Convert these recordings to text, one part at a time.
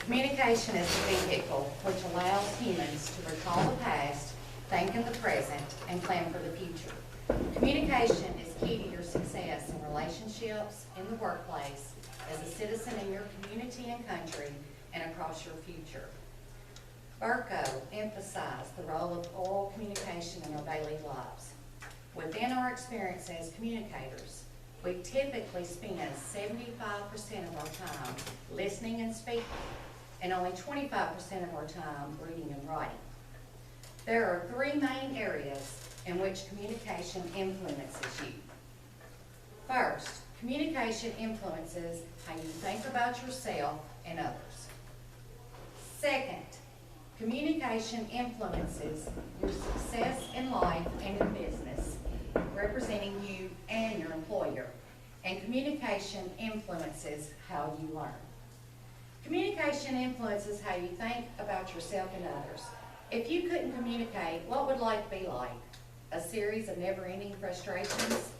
Communication is the vehicle which allows humans to recall the past, think in the present, and plan for the future. Communication is key to your success in relationships, in the workplace, as a citizen in your community and country, and across your future. Berko emphasized the role of oral communication in our daily lives. Within our experience as communicators, we typically spend 75% of our time listening and speaking, and only 25% of our time reading and writing. There are three main areas in which communication influences you. First, communication influences how you think about yourself and others. Second, communication influences your success in life and in business, representing you and your employer. And communication influences how you learn. Communication influences how you think about yourself and others. If you couldn't communicate, what would life be like? A series of never-ending frustrations?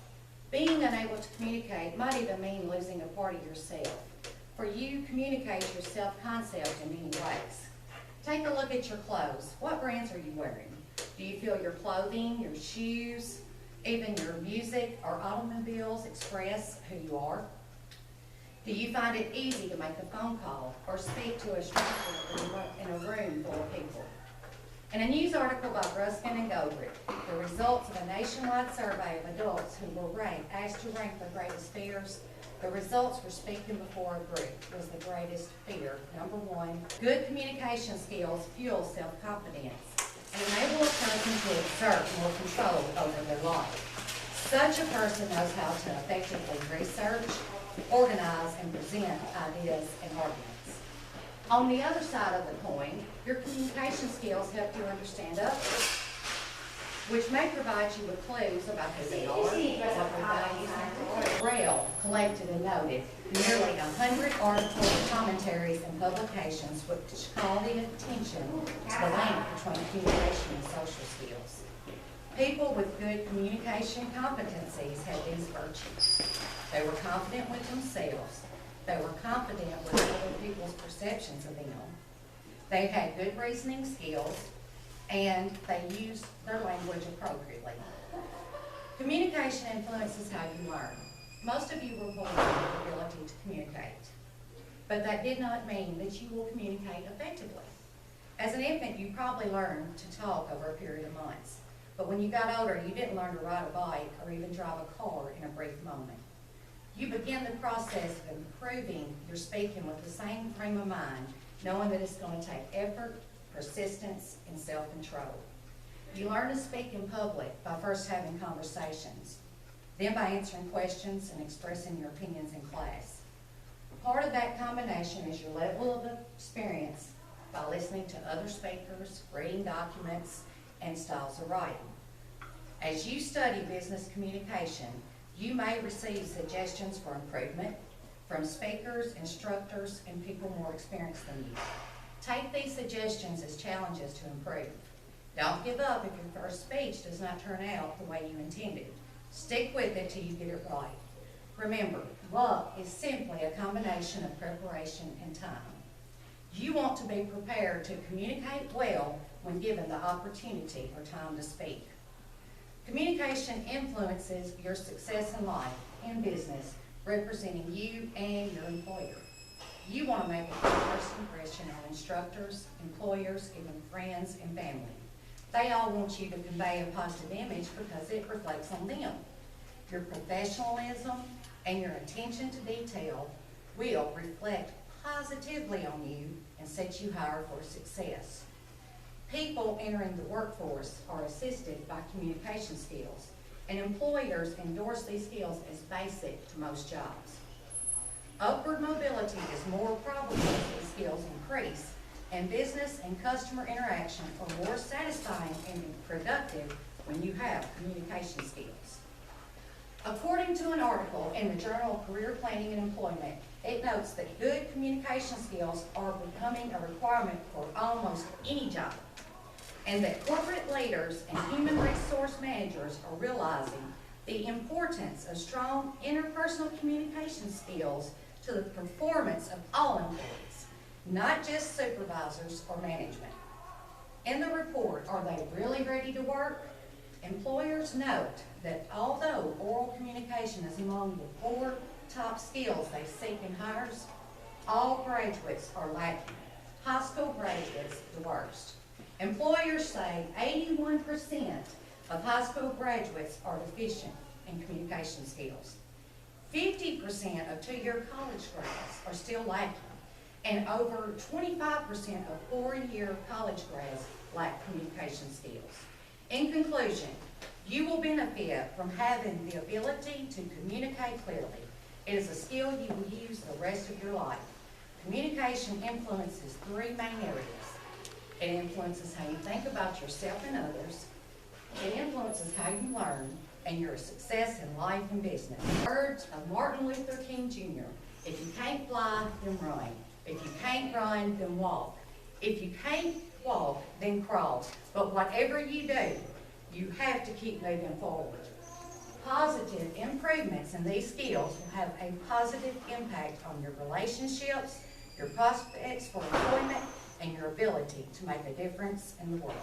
Being unable to communicate might even mean losing a part of yourself. For you, communicate your self-concept in many ways. Take a look at your clothes. What brands are you wearing? Do you feel your clothing, your shoes, even your music or automobiles express who you are? Do you find it easy to make a phone call or speak to a stranger in a room full of people? In a news article by Ruskin and Goldrick, the results of a nationwide survey of adults who were asked to rank their greatest fears, the results were speaking before a group was the greatest fear. Number one, good communication skills fuel self-confidence and enable a person to exert more control over their life. Such a person knows how to effectively research, organize, and present ideas and arguments. On the other side of the coin, your communication skills help you understand others, which may provide you with clues about who they are, what their values are. Rail collected and noted nearly 100 articles, commentaries, and publications which call the attention to the link between communication and social skills. People with good communication competencies had these virtues. They were confident with themselves. They were confident with other people's perceptions of them. They had good reasoning skills, and they used their language appropriately. Communication influences how you learn. Most of you were born with the ability to communicate, but that did not mean that you will communicate effectively. As an infant, you probably learned to talk over a period of months, but when you got older, you didn't learn to ride a bike or even drive a car in a brief moment. You begin the process of improving your speaking with the same frame of mind, knowing that it's going to take effort, persistence, and self-control. You learn to speak in public by first having conversations, then by answering questions and expressing your opinions in class. Part of that combination is your level of experience by listening to other speakers, reading documents, and styles of writing. As you study business communication, you may receive suggestions for improvement from speakers, instructors, and people more experienced than you. Take these suggestions as challenges to improve. Don't give up if your first speech does not turn out the way you intended. Stick with it till you get it right. Remember, luck is simply a combination of preparation and time. You want to be prepared to communicate well when given the opportunity or time to speak. Communication influences your success in life and business, representing you and your employer. You want to make a first impression on instructors, employers, even friends and family. They all want you to convey a positive image because it reflects on them. Your professionalism and your attention to detail will reflect positively on you and set you higher for success. People entering the workforce are assisted by communication skills, and employers endorse these skills as basic to most jobs. Upward mobility is more probable as these skills increase, and business and customer interaction are more satisfying and productive when you have communication skills. According to an article in the Journal of Career Planning and Employment, it notes that good communication skills are becoming a requirement for almost any job, and that corporate leaders and human resource managers are realizing the importance of strong interpersonal communication skills to the performance of all employees. not just supervisors or management. In the report, are they really ready to work? Employers note that although oral communication is among the 4 top skills they seek in hires, all graduates are lacking. High school graduates the worst. Employers say 81% of high school graduates are deficient in communication skills. 50% of 2-year college grads are still lacking, and over 25% of 4-year college grads lack communication skills. In conclusion, you will benefit from having the ability to communicate clearly. It is a skill you will use the rest of your life. Communication influences 3 main areas. It influences how you think about yourself and others. It influences how you learn and your success in life and business. Words of Martin Luther King Jr. If you can't fly, then run. If you can't run, then walk. If you can't walk, then crawl. But whatever you do, you have to keep moving forward. Positive improvements in these skills will have a positive impact on your relationships, your prospects for employment, and your ability to make a difference in the world.